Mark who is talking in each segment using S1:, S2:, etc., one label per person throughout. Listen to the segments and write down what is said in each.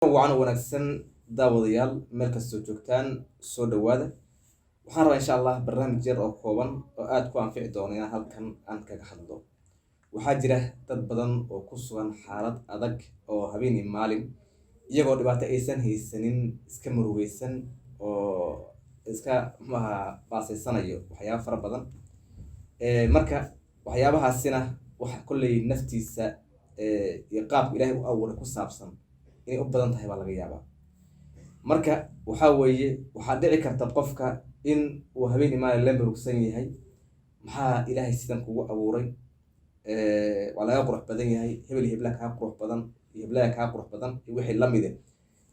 S1: wacan wanaagsan daawadayaal meel kastoo joogtaan soo dhawaada. waxaan rabaa insha allah barnaamij yar oo kooban oo aad ku anfici doona inaan halkan aan kaga hadlo. waxaa jira dad badan oo ku sugan xaalad adag oo habeen iyo maalin iyagoo dhibaato aysan haysanin iska murugaysan oo iska baasaysanayo waxyaabo fara badan. marka waxyaabahaasina waxa kolley naftiisa iyo qaabka ilaahay u abuuray ku saabsan inay u badan tahay baa laga yaabaa. marka waxaa weeye waxaa dhici karta qofka in uu habeen iyo maalin la murugsan yahay. maxaa ilaahay sidan kugu abuuray? waa laga qurux badan yahay, hebel iyo heblaha kaa qurux badan iyo heblaha kaa qurux badan iyo wixii lamide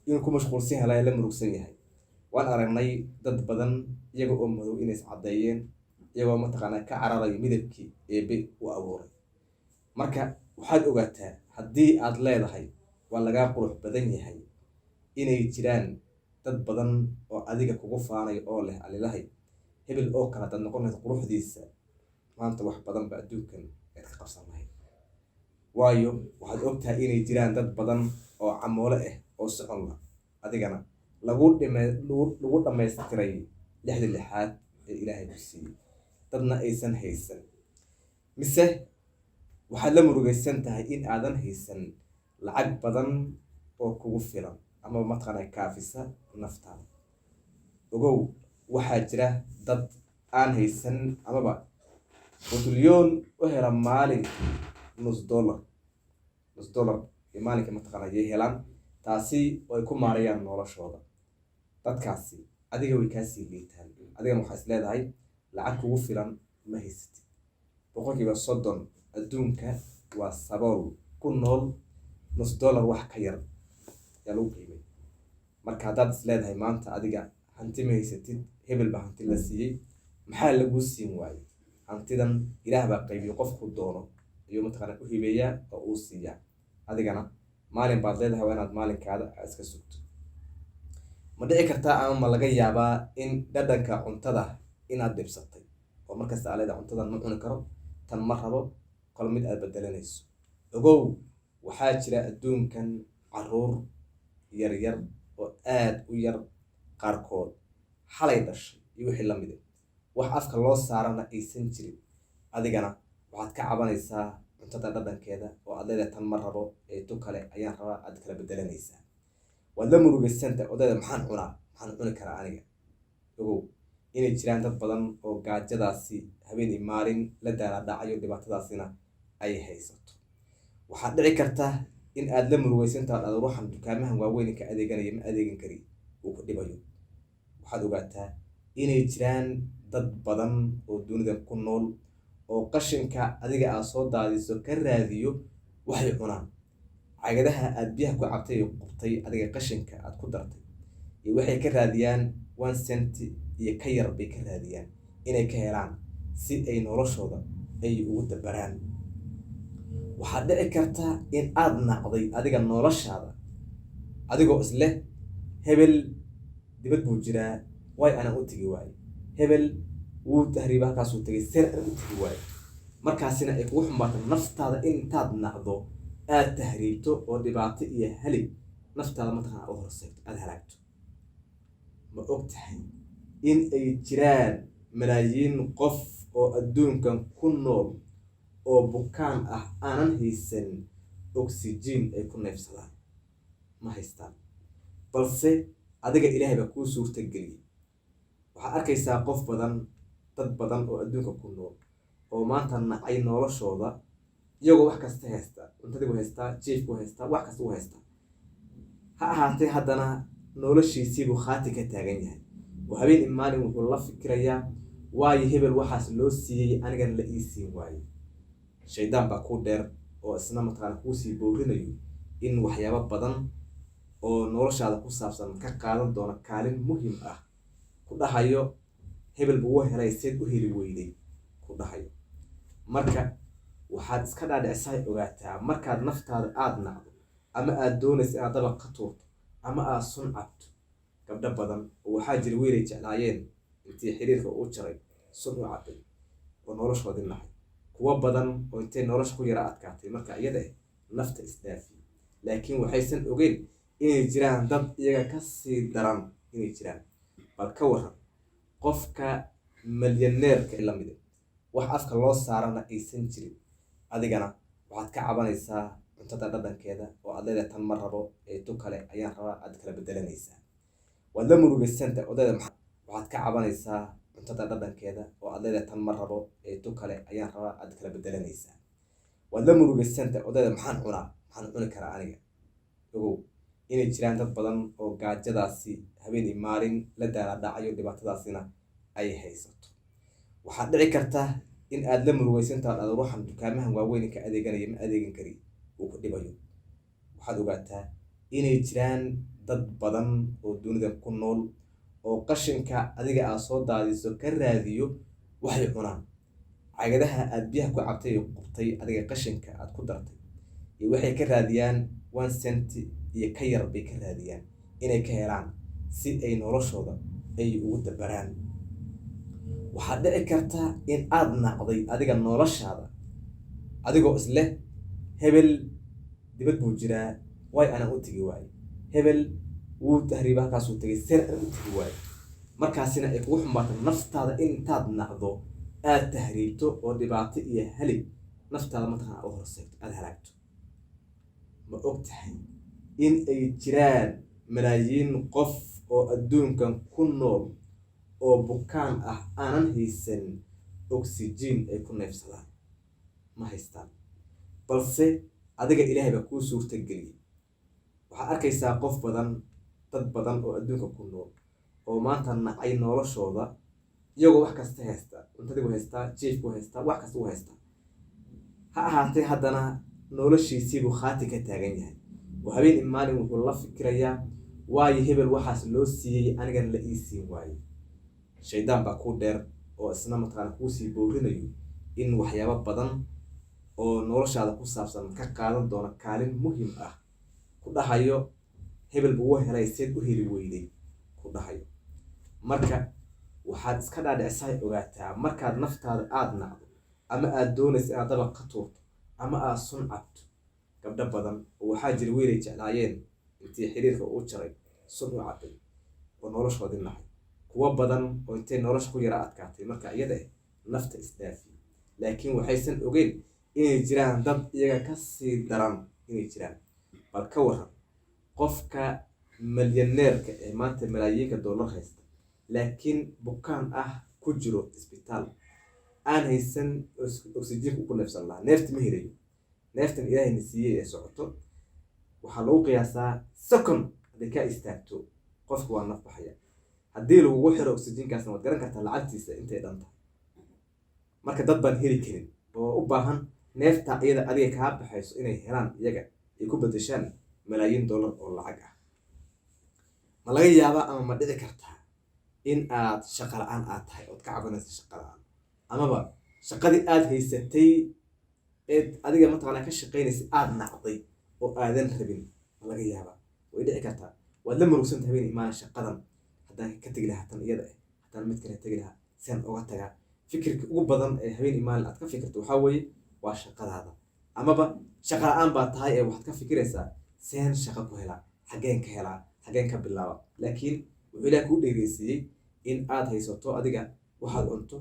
S1: inuu ku mashquulsan yahay la murugsan yahay. waan aragnay dad badan iyaga oo madow inay iscadeeyeen iyagoo mataqaanaa ka cararayo midabkii eebe u abuuray. marka waxaad ogaataa haddii aad leedahay waa lagaa qurux badan yahay inay jiraan dad badan oo adiga kugu faanayo oo leh alilahay hebel oo kale dad noqonaysa quruxdiisa maanta wax badan ba adduunkan aad ka qabsan lahayd. waayo waxaad ogtahay inay jiraan dad badan oo camoole ah oo socon la adigana lagu dhammaystiray lixda lixaad ee ilaahay ku siiyey dadna aysan haysan. mise waxaad la murugaysan tahay in aadan haysan lacag badan oo kugu filan ama mataqaanaa kaafisa naftaada. ogow waxaa jira dad aan haysan amaba qutilyoon u hela maalinkii $1 iyo maalinka mataqaanaa yay helaan taasi oo ay ku maarayaan noloshooda. dadkaasi adiga way kaasii liitaan. adigana waxaa is leedahay lacag kugu filan ma haysatid. 30% adduunka waa sabool ku nool $1 wax ka yar yaa lagu qiimay. marka haddaad is leedahay maanta adiga hanti ma haysatid, hebel baa hanti la siiyey, maxaa laguu siin waayey? hantidan ilaah baa qaybiyo qofku doono ayuu mataqaanaa u hibeeyaa oo uu siiyaa. adigana maalin baad leedahay waa inaad maalinkaada iska sugto. ma dhici kartaa ama ma laga yaabaa in dhadhanka cuntada inaad dhibsatay oo markasta aa leedahay cuntadan ma cuni karo, tan ma rabo, kol mid aad bedelanayso. ogow waxaa jira adduunkan caruur yaryar oo aad u yar qaarkood xalay dhashay iyo wixii lamide wax afka loo saarana aysan jirin. adigana waxaad ka cabanaysaa cuntada dhadhankeeda oo aad leedahay tan ma rabo ee tu kale ayaan rabaa, aad kala bedelanaysaa. waad la murugaysantahay odayda maxaan cuni karaa aniga. ogow inay jiraan dad badan oo gaajadaasi habeen iyo maalin la daalaadhacayo dhibaatadaasina ay haysato. waxaad dhici karta in aad la murugaysantaha dhada ruuxan dukaamahan waaweyn ka adeeganaya ma adeegan kari uu ku dhibayo. waxaad ogaataa inay jiraan dad badan oo dunidan ku nool oo qashinka adiga aad soo daadiso ka raadiyo waxay cunaan. cagadaha aad biyaha ku cabtay iyo qubtay adiga qashinka aad ku dartay iyo waxay ka raadiyaan 1 cent iyo ka yar bay ka raadiyaan inay ka helaan si ay noloshooda ay ugu dabaraan. waxaad dhici karta in aad nacday adiga noloshaada adigoo isleh hebel dibad buu jiraa way ana u tegi waaye, hebel wuu tahriiba halkaasuu tegay seen ana u tegi waaye. markaasina ay kugu xumaato naftaada intaad nacdo aad tahriibto oo dhibaato iyo halig naftaada mataqaanaa u horseeto aad halaagto. ma og tahay in ay jiraan malaayiin qof oo adduunkan ku nool oo bukaan ah aanan haysan oxygen ay ku neefsadaan? ma haystaan, balse adiga ilaahay baa kuu suurta geliyey. waxaad arkaysaa dad badan oo adduunka ku nool oo maanta nacay noloshooda iyagoo wax kasta haysta, cuntadii buu haystaa, jiifkuu haystaa, wax kasta uu haystaa. ha ahaatee haddana noloshiisiibuu khaati ka taagan yahay oo habeen iyo maalin wuxuu la fikirayaa waayo hebel waxaas loo siiyey anigana la ii siin waayey. shaydaan baa kuu dheer oo isna mataqaana kuu sii boorinayo in waxyaabo badan oo noloshaada ku saabsan ka qaadan doona kaalin muhiim ah ku dhahayo hebel buu u helay seed u heli weyday ku dhahayo. marka waxaad iska dhaadhicisaa ogaataa markaad naftaada aad nacdo ama aad doonaysa inaad dabaq ka tuurto ama aad sun cabto. gabdho badan oo waxaa jira wiilay jeclaayeen intii xiriirka uu jaray sun u cabay oo noloshoodii nahay. kuwo badan oo intay nolosha ku yara adkaatay marka iyada nafta isdhaafi laakiin waxaysan ogeyn inay jiraan dad iyaga kasii daran inay jiraan. bal ka waran qofka milyaneerka lamid wax afka loo saarana aysan jirin, adigana waxaad ka cabanaysaa cuntada dhadhankeeda oo aad leedahay tan ma rabo ee tu kale ayaan rabaa, aad kala bedelanaysaa. waad la murugaysanta odayda waxaad ka cabanaysaa cuntada dhadhankeeda oo aad leedahay tan ma rabo ee tu kale ayaan rabaa, aad kala bedelanaysaa. waad la murugaysanta odayda maxaan cuni karaa aniga. ogow inay jiraan dad badan oo gaajadaasi habeen iyo maalin la daala dhacayo, dhibaatadaasina ay haysato. waxaad dhici karta in aad la murugaysantaad aad ruuxan dukaamahan waaweyn ka adeeganaya ma adeegan kari uu ku dhibayo. waxaad ogaataa inay jiraan dad badan oo dunida ku nool oo qashinka adiga aad soo daadiso ka raadiyo waxay cunaan. cagadaha aad biyaha ku cabtay iyo qubtay adiga qashinka aad ku dartay iyo waxay ka raadiyaan 1 cent iyo ka yar bay ka raadiyaan inay ka helaan si ay noloshooda ay ugu dabaraan. waxaad dhici karta in aad nacday adiga noloshaada adigoo isleh hebel dibad buu jiraa way ana u tagi waaye, hebel wuu tahriiba halkaasuu tagay seen ana u tagi waaye. markaasina ay kugu xumbaata naftaada in intaad nacdo aad tahriibto oo dhibaato iyo halig naftaada mataqana u horseegto aad halaagto. ma og tahay in ay jiraan malaayiin qof oo adduunkan ku nool oo bukaan ah aanan haysan oxygen ay ku neefsadaan? ma haystaan, balse adiga ilaahay baa kuu suurta geliyey. waxaad arkaysaa dad badan oo adduunka ku nool oo maanta nacay noloshooda iyagoo wax kasta haysta, cuntadii buu haystaa, jiif buu haystaa, wax kasta buu haystaa. ha ahaatee haddana noloshiisiibuu khaati ka taagan yahay oo habeen in maalin wuxuu la fikirayaa waayo hebel waxaas loo siiyey anigana la ii siin waaye. shaydaan baa kuu dheer oo isna mataqaana kuusii boorinayo in waxyaabo badan oo noloshaada ku saabsan ka qaadan doona kaalin muhiim ah ku dhahayo hebel buu u helay seed u heli weyday ku dhahayo. marka waxaad iska dhaadhicisaa ogaataa markaad naftaada aad nacdo ama aad doonaysa inaad dabaq ka tuurto ama aad sun cabto. gabdho badan oo waxaa jira wiilay jeclaayeen intii xiriirka uu jaray sun u cabay oo noloshoodii nacay. kuwa badan oo intay nolosha ku yara adkaatay marka iyada nafta isdaafi, laakiin waxaysan ogeyn inay jiraan dad iyaga kasii daran inay jiraan. bal ka waran qofka milyaneerka ee maanta malaayiinka dollar haysta laakiin bukaan ah ku jiro isbitaal aan haysan oxygen ku neefsan lahaa, neefta ma helayo. neeftan ilaahayna siiyey ee socoto waxaa lagu qiyaasaa second hadday kaa istaagto qofka waa naf baxaya. haddii lagugu xiro oxygenkaasna waad garan kartaa lacagtiisa intay dhan tahay. marka dad baan heli karin oo u baahan neefta iyada adiga kaa baxayso inay helaan iyaga ay ku bedeshaan malaayiin dollar oo lacag ah. ma laga yaabaa ama ma dhici kartaa in aad shaqo la-aan aad tahay ood ka cabanaysa shaqo la-aan, amaba shaqadii aad haysatay eed adiga mataqaana ka shaqaynaysa aad nacday oo aadan rabin? ma laga yaabaa, way dhici kartaa. waad la murugsanta habeen imaan shaqadan haddaan ka tegi lahaa tan iyada haddaan mid kale tegi lahaa sian oga tagaa. fikirka ugu badan ee habeen imaan aad ka fikirto waxaa weeye waa shaqadaada, amaba shaqa la-aan baa tahay ee waxaad ka fikiraysaa seen shaqo ku helaa, xaggeen ka helaa, xaggeen ka bilaaba. laakiin wuxuu ilaah kuu dheereysiiyey in aad haysato adiga waxaad cunto